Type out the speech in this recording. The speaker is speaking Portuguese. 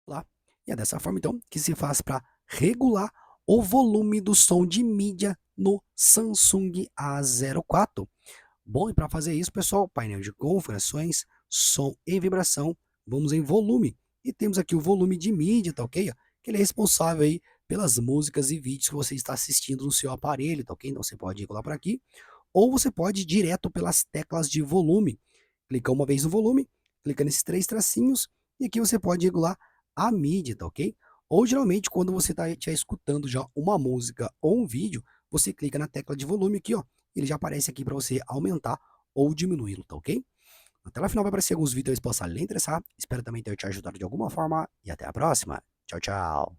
Lá. E é dessa forma, então, que se faz para regular o volume do som de mídia no Samsung A04. Bom, e para fazer isso, pessoal, painel de configurações, som e vibração, vamos em volume. E temos aqui o volume de mídia, tá ok? Que ele é responsável aí pelas músicas e vídeos que você está assistindo no seu aparelho, tá ok? Então você pode regular por aqui, ou você pode ir direto pelas teclas de volume. Clica uma vez no volume, clica nesses três tracinhos, e aqui você pode regular a mídia, tá ok? Ou geralmente, quando você está escutando já uma música ou um vídeo, você clica na tecla de volume aqui, ó, ele já aparece aqui para você aumentar ou diminuí-lo, tá ok? Na tela final vai aparecer alguns vídeos que possam lhe interessar. Espero também ter te ajudado de alguma forma e até a próxima. Tchau, tchau.